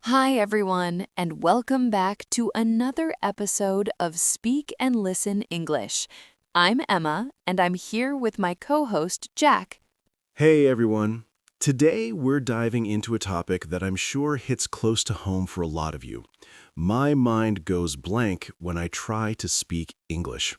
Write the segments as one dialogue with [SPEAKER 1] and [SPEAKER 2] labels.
[SPEAKER 1] Hi, everyone, and welcome back to another episode of Speak and Listen English. I'm Emma, and I'm here with my co host, Jack.
[SPEAKER 2] Hey everyone! Today we're diving into a topic that I'm sure hits close to home for a lot of you. My mind goes blank when I try to speak English.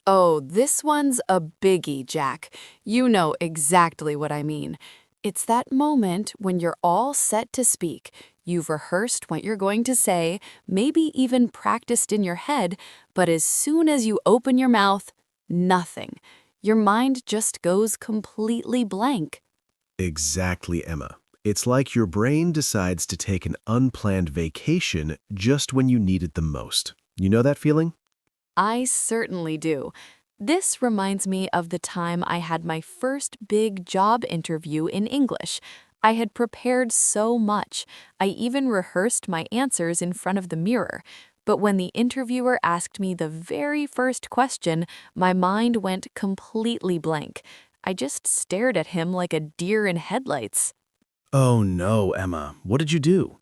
[SPEAKER 1] Oh, this one's a biggie, Jack. You know exactly what I mean. It's that moment when you're all set to speak. You've rehearsed what you're going to say, maybe even practiced in your head, but as soon as you open your mouth, nothing. Your mind just goes completely blank.
[SPEAKER 2] Exactly, Emma. It's like your brain decides to take an unplanned vacation just when you need it the most. You know that feeling?
[SPEAKER 1] I certainly do. This reminds me of the time I had my first big job interview in English. I had prepared so much. I even rehearsed my answers in front of the mirror. But when the interviewer asked me the very first question, my mind went completely blank. I just stared at him like a deer in headlights.
[SPEAKER 2] Oh no, Emma. What did you do?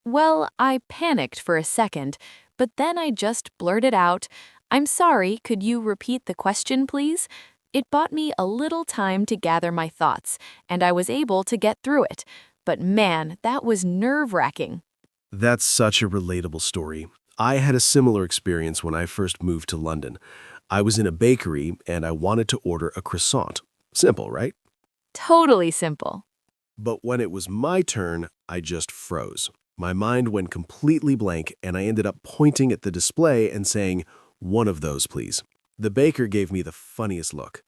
[SPEAKER 1] Well, I panicked for a second, but then I just blurted out, "I'm sorry, could you repeat the question, please?" It bought me a little time to gather my thoughts, and I was able to get through it. But man, that was nerve-wracking.
[SPEAKER 2] That's such a relatable story. I had a similar experience when I first moved to London. I was in a bakery and I wanted to order a croissant. Simple, right?
[SPEAKER 1] Totally simple.
[SPEAKER 2] But when it was my turn, I just froze. My mind went completely blank, and I ended up pointing at the display and saying, "One of those, please." The baker gave me the funniest look.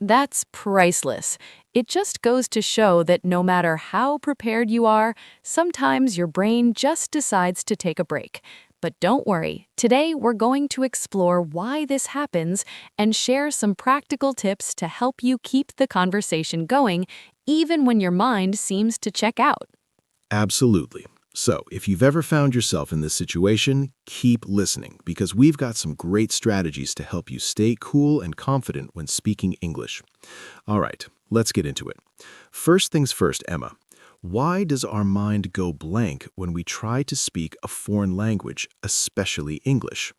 [SPEAKER 1] That's priceless. It just goes to show that no matter how prepared you are, sometimes your brain just decides to take a break. But don't worry, today we're going to explore why this happens and share some practical tips to help you keep the conversation going, even when your mind seems to check out.
[SPEAKER 2] Absolutely. So, if you've ever found yourself in this situation, keep listening because we've got some great strategies to help you stay cool and confident when speaking English. All right, let's get into it. First things first, Emma. Why does our mind go blank when we try to speak a foreign language, especially English?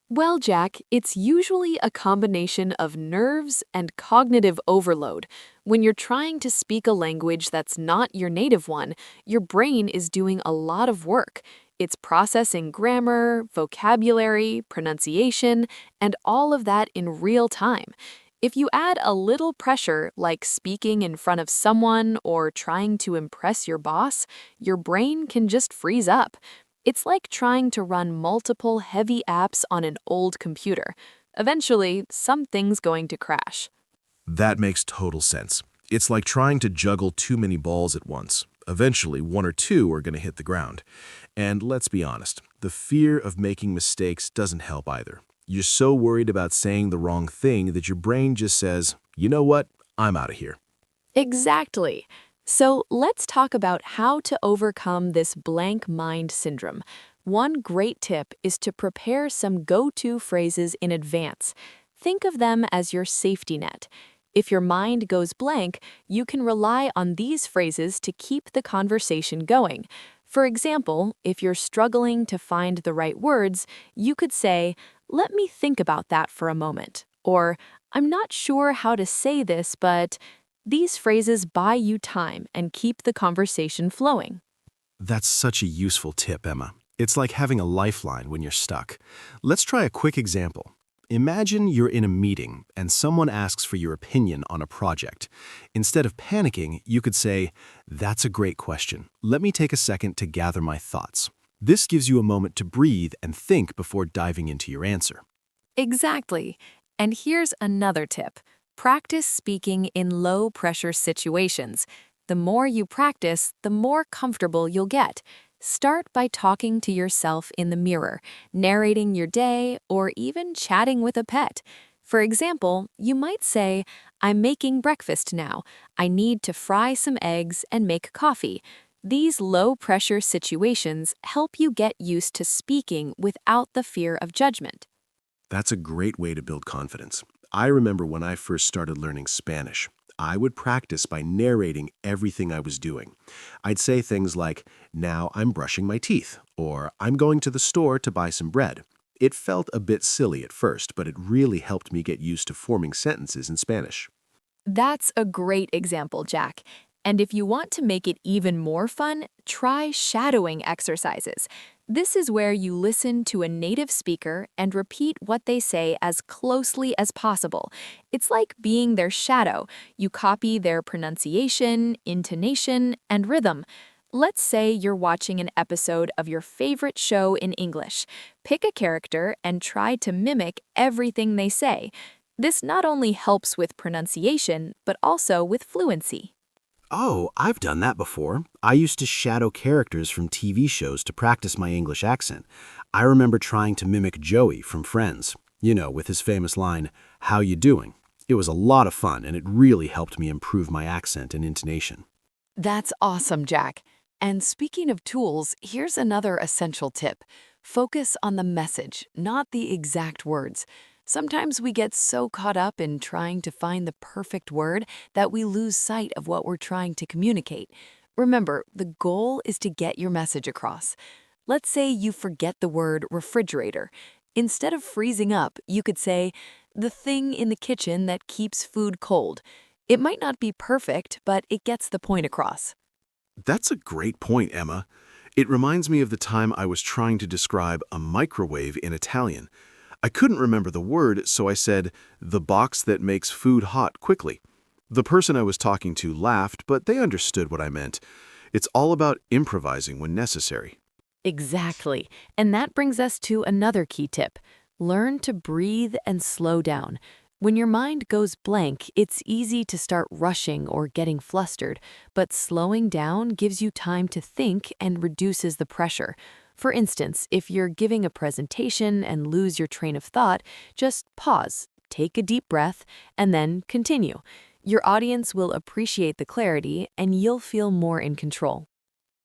[SPEAKER 1] Well, Jack, it's usually a combination of nerves and cognitive overload. When you're trying to speak a language that's not your native one, your brain is doing a lot of work. It's processing grammar, vocabulary, pronunciation, and all of that in real time. If you add a little pressure, like speaking in front of someone or trying to impress your boss, your brain can just freeze up. It's like trying to run multiple heavy apps on an old computer. Eventually, something's going to crash.
[SPEAKER 2] That makes total sense. It's like trying to juggle too many balls at once. Eventually, one or two are going to hit the ground. And let's be honest, the fear of making mistakes doesn't help either. You're so worried about saying the wrong thing that your brain just says, "You know what? I'm out of here."
[SPEAKER 1] Exactly. So let's talk about how to overcome this blank mind syndrome. One great tip is to prepare some go-to phrases in advance. Think of them as your safety net. If your mind goes blank, you can rely on these phrases to keep the conversation going. For example, if you're struggling to find the right words, you could say, "Let me think about that for a moment," or "I'm not sure how to say this, but..." These phrases buy you time and keep the conversation flowing.
[SPEAKER 2] That's such a useful tip, Emma. It's like having a lifeline when you're stuck. Let's try a quick example. Imagine you're in a meeting and someone asks for your opinion on a project. Instead of panicking, you could say, "That's a great question. Let me take a second to gather my thoughts." This gives you a moment to breathe and think before diving into your answer.
[SPEAKER 1] Exactly. And here's another tip. Practice speaking in low-pressure situations. The more you practice, the more comfortable you'll get. Start by talking to yourself in the mirror, narrating your day, or even chatting with a pet. For example, you might say, "I'm making breakfast now. I need to fry some eggs and make coffee." These low-pressure situations help you get used to speaking without the fear of judgment.
[SPEAKER 2] That's a great way to build confidence. I remember when I first started learning Spanish. I would practice by narrating everything I was doing. I'd say things like, "Now I'm brushing my teeth," or "I'm going to the store to buy some bread." It felt a bit silly at first, but it really helped me get used to forming sentences in Spanish.
[SPEAKER 1] That's a great example, Jack. And if you want to make it even more fun, try shadowing exercises. This is where you listen to a native speaker and repeat what they say as closely as possible. It's like being their shadow. You copy their pronunciation, intonation, and rhythm. Let's say you're watching an episode of your favorite show in English. Pick a character and try to mimic everything they say. This not only helps with pronunciation, but also with fluency.
[SPEAKER 2] Oh, I've done that before. I used to shadow characters from TV shows to practice my English accent. I remember trying to mimic Joey from Friends, with his famous line, "How you doing?" It was a lot of fun, and it really helped me improve my accent and intonation.
[SPEAKER 1] That's awesome, Jack. And speaking of tools, here's another essential tip. Focus on the message, not the exact words. Sometimes we get so caught up in trying to find the perfect word that we lose sight of what we're trying to communicate. Remember, the goal is to get your message across. Let's say you forget the word refrigerator. Instead of freezing up, you could say, the thing in the kitchen that keeps food cold. It might not be perfect, but it gets the point across.
[SPEAKER 2] That's a great point, Emma. It reminds me of the time I was trying to describe a microwave in Italian. I couldn't remember the word, so I said, "the box that makes food hot quickly." The person I was talking to laughed, but they understood what I meant. It's all about improvising when necessary.
[SPEAKER 1] Exactly. And that brings us to another key tip. Learn to breathe and slow down. When your mind goes blank, it's easy to start rushing or getting flustered, but slowing down gives you time to think and reduces the pressure. For instance, if you're giving a presentation and lose your train of thought, just pause, take a deep breath, and then continue. Your audience will appreciate the clarity and you'll feel more in control.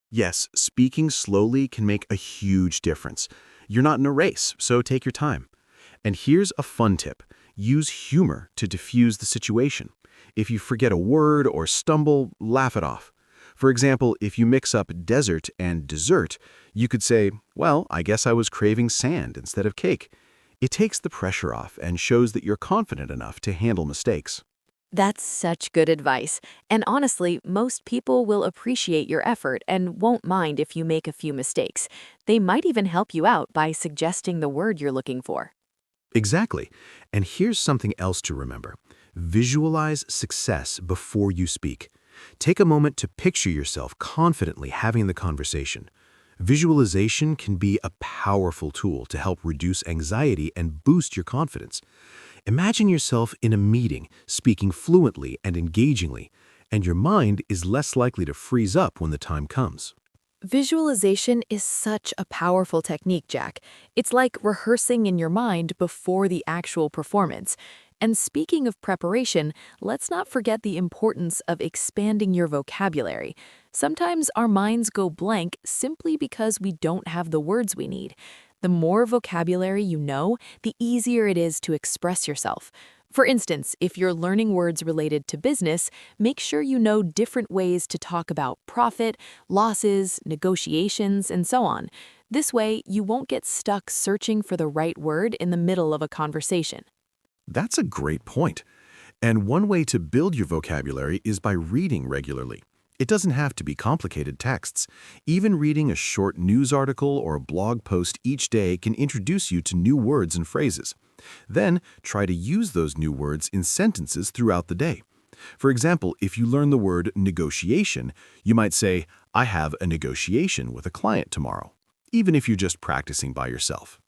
[SPEAKER 2] Yes, speaking slowly can make a huge difference. You're not in a race, so take your time. And here's a fun tip. Use humor to diffuse the situation. If you forget a word or stumble, laugh it off. For example, if you mix up desert and dessert, you could say, "Well, I guess I was craving sand instead of cake." It takes the pressure off and shows that you're confident enough to handle mistakes.
[SPEAKER 1] That's such good advice. And honestly, most people will appreciate your effort and won't mind if you make a few mistakes. They might even help you out by suggesting the word you're looking for.
[SPEAKER 2] Exactly. And here's something else to remember. Visualize success before you speak. Take a moment to picture yourself confidently having the conversation. Visualization can be a powerful tool to help reduce anxiety and boost your confidence. Imagine yourself in a meeting, speaking fluently and engagingly, and your mind is less likely to freeze up when the time comes.
[SPEAKER 1] Visualization is such a powerful technique, Jack. It's like rehearsing in your mind before the actual performance. And speaking of preparation, let's not forget the importance of expanding your vocabulary. Sometimes our minds go blank simply because we don't have the words we need. The more vocabulary you know, the easier it is to express yourself. For instance, if you're learning words related to business, make sure you know different ways to talk about profit, losses, negotiations, and so on. This way, you won't get stuck searching for the right word in the middle of a conversation.
[SPEAKER 2] That's a great point. And one way to build your vocabulary is by reading regularly. It doesn't have to be complicated texts. Even reading a short news article or a blog post each day can introduce you to new words and phrases. Then, try to use those new words in sentences throughout the day. For example, if you learn the word negotiation, you might say, "I have a negotiation with a client tomorrow," even if you're just practicing by yourself.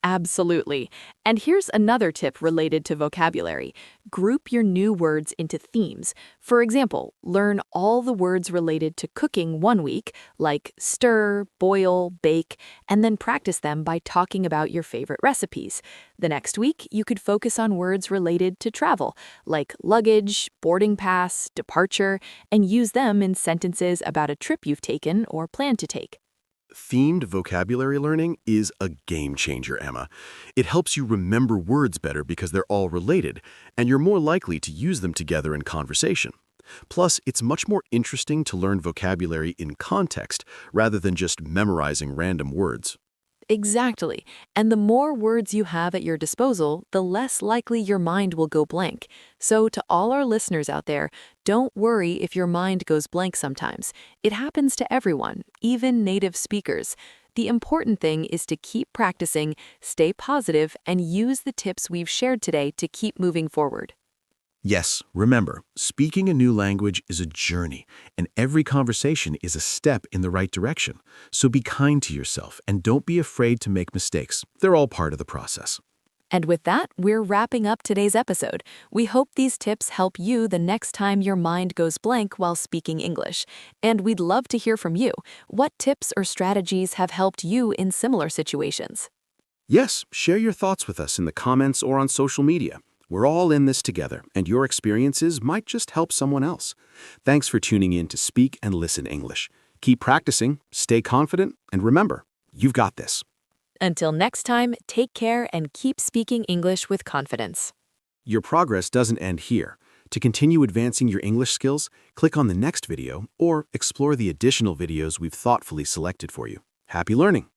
[SPEAKER 1] Absolutely. And here's another tip related to vocabulary. Group your new words into themes. For example, learn all the words related to cooking one week, like stir, boil, bake, and then practice them by talking about your favorite recipes. The next week, you could focus on words related to travel, like luggage, boarding pass, departure, and use them in sentences about a trip you've taken or plan to take.
[SPEAKER 2] Themed vocabulary learning is a game changer, Emma. It helps you remember words better because they're all related, and you're more likely to use them together in conversation. Plus, it's much more interesting to learn vocabulary in context rather than just memorizing random words.
[SPEAKER 1] Exactly. And the more words you have at your disposal, the less likely your mind will go blank. So, to all our listeners out there, don't worry if your mind goes blank sometimes. It happens to everyone, even native speakers. The important thing is to keep practicing, stay positive, and use the tips we've shared today to keep moving forward.
[SPEAKER 2] Yes, remember, speaking a new language is a journey, and every conversation is a step in the right direction. So be kind to yourself and don't be afraid to make mistakes. They're all part of the process.
[SPEAKER 1] And with that, we're wrapping up today's episode. We hope these tips help you the next time your mind goes blank while speaking English. And we'd love to hear from you. What tips or strategies have helped you in similar situations?
[SPEAKER 2] Yes, share your thoughts with us in the comments or on social media. We're all in this together, and your experiences might just help someone else. Thanks for tuning in to Speak and Listen English. Keep practicing, stay confident, and remember, you've got this.
[SPEAKER 1] Until next time, take care and keep speaking English with confidence.
[SPEAKER 2] Your progress doesn't end here. To continue advancing your English skills, click on the next video or explore the additional videos we've thoughtfully selected for you. Happy learning!